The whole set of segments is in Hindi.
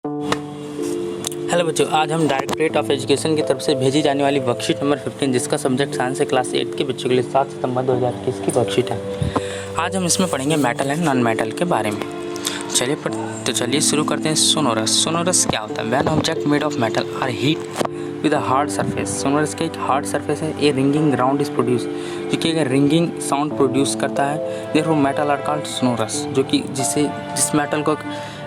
हेलो बच्चों, आज हम डायरेक्टरेट ऑफ एजुकेशन की तरफ से भेजी जाने वाली वर्कशीट नंबर 15 जिसका सब्जेक्ट साइंस है क्लास 8 के बच्चों के लिए 7 सितंबर 2021 की वर्कशीट है। आज हम इसमें पढ़ेंगे मेटल एंड नॉन मेटल के बारे में। चलिए शुरू करते हैं। सोनोरस क्या होता है? When object made of metal are heat with a hard surface. Sonorous का एक हार्ड सरफेस है। A ringing round is produce, जो कि एक रिंगिंग साउंड प्रोड्यूस करता है। Therefore metal are called sonorous, जो कि जिस मेटल को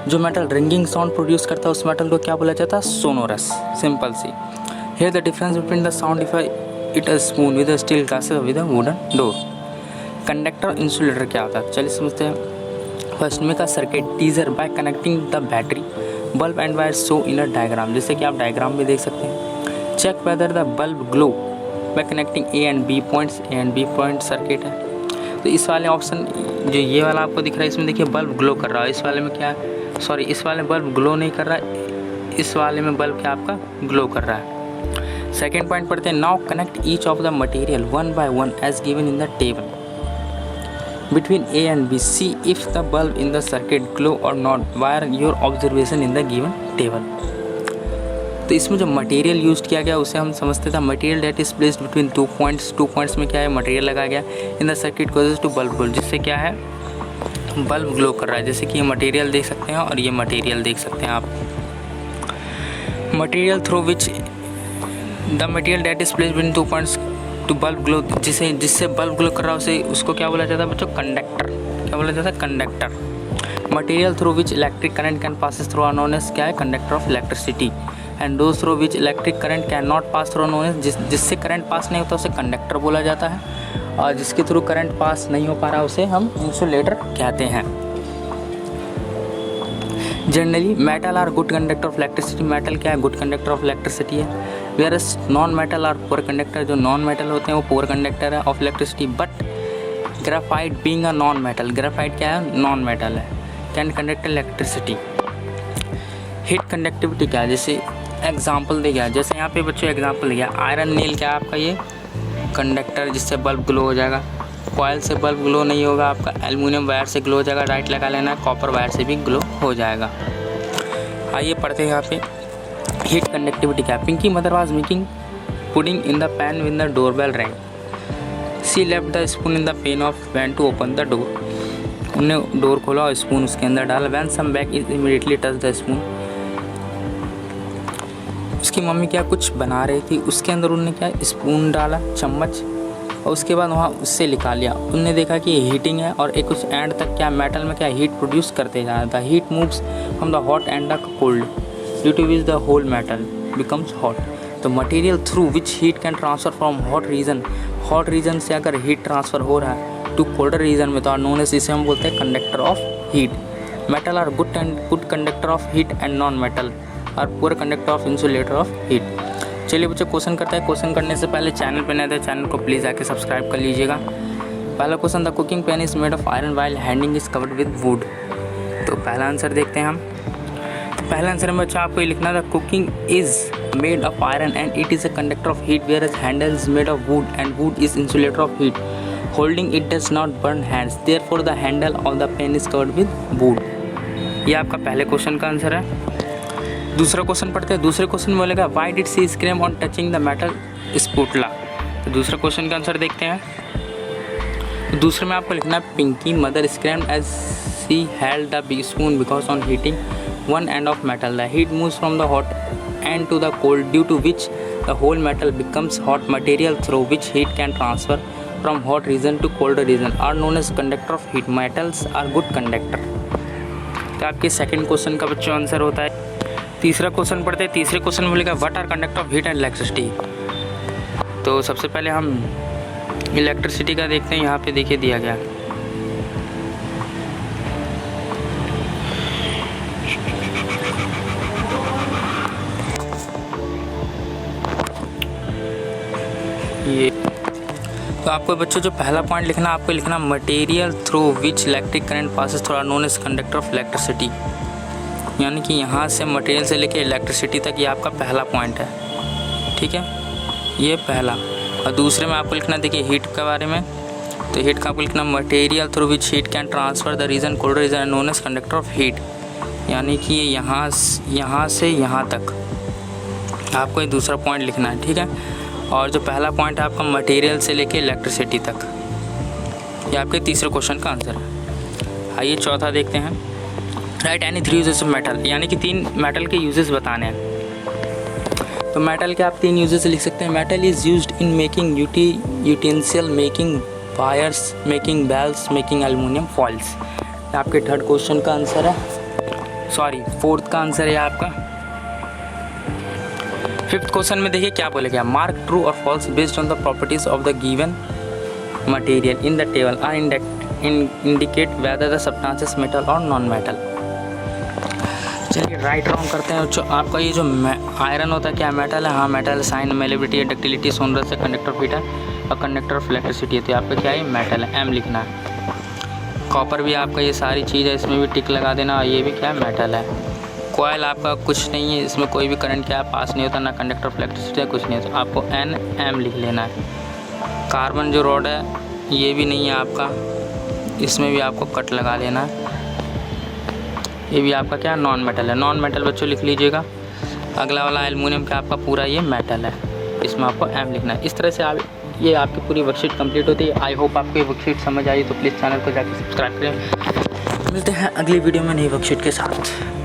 जो मेटल रिंगिंग साउंड प्रोड्यूस करता है उस मेटल को क्या बोला जाता है? सोनोरस। सिंपल सी। Hear the difference between the sound if it a spoon with a steel glasses with a wooden door. Conductor insulator क्या होता है? चलिए समझते हैं। फर्स्ट में का circuit teaser by connecting the battery bulb and wire show in a diagram, जैसे कि आप डायग्राम में देख सकते हैं। Check whether the bulb glow by connecting A and B points. A and B point circuit है। तो इस वाले ऑप्शन जो ये वाला आपको दिख रहा है इसमें देखिए बल्ब ग्लो कर रहा है। इस वाले में क्या है? इस वाले बल्ब ग्लो नहीं कर रहा है, इस वाले में बल्ब क्या आपका ग्लो कर रहा है। सेकेंड पॉइंट पढ़ते हैं। Now connect each of the material one by one as given in the table between A and B. C if the bulb in the circuit glow or not wire your observation in the given table. तो इसमें जो मटेरियल यूज किया गया उसे हम समझते थे material that is placed between two points में क्या है? मटेरियल लगा गया in the circuit causes to bulb glow, जिससे क्या है? बल्ब ग्लो कर रहा है। जैसे कि ये मटेरियल देख सकते हैं और ये मटेरियल देख सकते हैं आप। Material through which the material that is placed between two points to bulb glow, जिससे बल्ब ग्लो कर रहा है उसे उसको क्या बोला जाता है बच्चों? कंडक्टर। क्या बोला जाता है? Conductor. Material through which electric current can passes through are known as क्या है? Conductor of electricity. And those through which electric current can not pass through known as, जिससे करंट पास नहीं होता उसे कंडक्टर बोला जाता है। और जिसके थ्रू करंट पास नहीं हो पा रहा उसे हम इंसुलेटर कहते हैं। Generally metal are good conductor of electricity. Metal क्या है? गुड कंडक्टर ऑफ इलेक्ट्रिसिटी है। Whereas non metal are poor conductor. जो नॉन मेटल होते हैं वो पुअर कंडक्टर है of electricity. But graphite being a non metal, graphite क्या है? नॉन मेटल है, can conduct electricity. Heat conductivity क्या है? जैसे एग्जाम्पल दे गया, जैसे यहाँ पे बच्चों एग्जाम्पल दिया आयरन नील क्या है आपका? ये कंडक्टर, जिससे बल्ब ग्लो हो जाएगा। कॉयल से बल्ब ग्लो नहीं होगा आपका, एल्युमिनियम वायर से ग्लो हो जाएगा, राइट लगा लेना। कॉपर वायर से भी ग्लो हो जाएगा। आइए पढ़ते हैं यहाँ पे हीट कंडक्टिविटी क्या है। Pinky mother was making pudding in the pan with the doorbell rang. She left the spoon in the pan of went to open the door. उन्होंने डोर खोला और स्पून उसके अंदर डाला। When some back is immediately touch the spoon. उसकी मम्मी क्या कुछ बना रही थी, उसके अंदर उन्होंने क्या स्पून डाला, चम्मच, और उसके बाद वहाँ उससे निकाल लिया। उन्होंने देखा कि ये हीटिंग है और एक कुछ एंड तक क्या मेटल में क्या हीट प्रोड्यूस करते जा रहा था। Heat moves from the hot end the cold due to which the whole metal becomes hot. तो material through which heat can transfer from hot region से अगर हीट ट्रांसफर हो रहा है टू कोल्डर रीजन में तो आर नोन एज, इसे हम बोलते हैं conductor of heat. Metal are good conductor of heat and non metal are poor conductor of insulator of heat. चलिए बच्चों क्वेश्चन करते हैं। क्वेश्चन करने से पहले चैनल पर नए थे चैनल को प्लीज़ आके सब्सक्राइब कर लीजिएगा। पहला question, the cooking pan is made of iron while handing is covered with would. तो पहला आंसर देखते हैं हम। पहला आंसर में बच्चों आपको लिखना था cooking is made of iron and it is a conductor of heat whereas handle is made of wood and wood is insulator of heat. Holding it does not burn hands therefore the handle of the pan is covered with wood. ये आपका पहले क्वेश्चन का आंसर है। दूसरा क्वेश्चन पढ़ते हैं। दूसरे क्वेश्चन में बोलेगा why did C scream on touching the metal spatula. तो दूसरे क्वेश्चन का आंसर देखते हैं। दूसरे में आपको लिखना है Pinky mother screamed as she held the big spoon because on heating one end of metal the heat moves from the hot end to the cold due to which the whole metal becomes hot. Material through which heat can transfer from hot region to colder region are known as conductor of heat. Metals are good conductor. तो आपके सेकेंड क्वेश्चन का बच्चों आंसर होता है। तीसरा क्वेश्चन पढ़ते हैं। तीसरे क्वेश्चन में बोलेगा what are conductor of heat and electricity. तो सबसे पहले हम इलेक्ट्रिसिटी का देखते हैं। यहाँ पे देखिए दिया गया ये। तो आपको बच्चों जो पहला पॉइंट लिखना, आपको लिखना material through which electric current passes through are known as conductor of electricity. यानी कि यहाँ से मटेरियल से लेके इलेक्ट्रिसिटी तक ये आपका पहला पॉइंट है। ठीक है, ये पहला। और दूसरे में आपको लिखना देखिए हीट के बारे में। तो हीट का आपको लिखना material through which heat can transfer the region cold region known as conductor of heat. यानी कि ये यहाँ से यहाँ तक आपको ये दूसरा पॉइंट लिखना है, ठीक है। और जो पहला पॉइंट है आपका मटेरियल से लेके इलेक्ट्रिसिटी तक, ये आपके तीसरे क्वेश्चन का आंसर है। आइए चौथा देखते हैं। Right any 3 uses of metal, यानी कि 3 मेटल के यूजेस बताने हैं। तो मेटल के आप 3 यूजेस लिख सकते हैं। Metal is used in making utensil, making wires, making bells, making aluminium foils. आपके थर्ड क्वेश्चन का आंसर है, सॉरी फोर्थ का आंसर है आपका। फिफ्थ क्वेश्चन में देखिए क्या बोलेगा, मार्क ट्रू और false based on the properties of the given material in the table are indicate whether the substance metal और नॉन मेटल। चलिए राइट राउंड करते हैं। जो आपका ये जो आयरन होता है क्या मेटल है? हाँ metal. Shine, malleability, ductility, sonorous से कंडक्टर ऑफ हीट है और कंडक्टर ऑफ इलेक्ट्रिसिटी है, तो आपका क्या है? मेटल है, एम लिखना है। कॉपर भी आपका, ये सारी चीज़ है, इसमें भी टिक लगा देना, और ये भी क्या है? मेटल है। कोयल आपका कुछ नहीं है, इसमें कोई भी करंट क्या पास नहीं होता, ना कंडक्टर ऑफ इलेक्ट्रिसिटी है, कुछ नहीं होता, आपको एन एम लिख लेना है। कार्बन जो रॉड है ये भी नहीं है आपका, इसमें भी आपको कट लगा लेना है। ये भी आपका क्या नॉन मेटल है, नॉन मेटल बच्चों लिख लीजिएगा। अगला वाला एल्युमिनियम का आपका पूरा ये मेटल है, इसमें आपको एम लिखना है। इस तरह से आप ये आपकी पूरी वर्कशीट कंप्लीट होती है। आई होप आपको ये वर्कशीट समझ आई, तो प्लीज़ चैनल को जाकर सब्सक्राइब करें। मिलते हैं अगली वीडियो में नई वर्कशीट के साथ।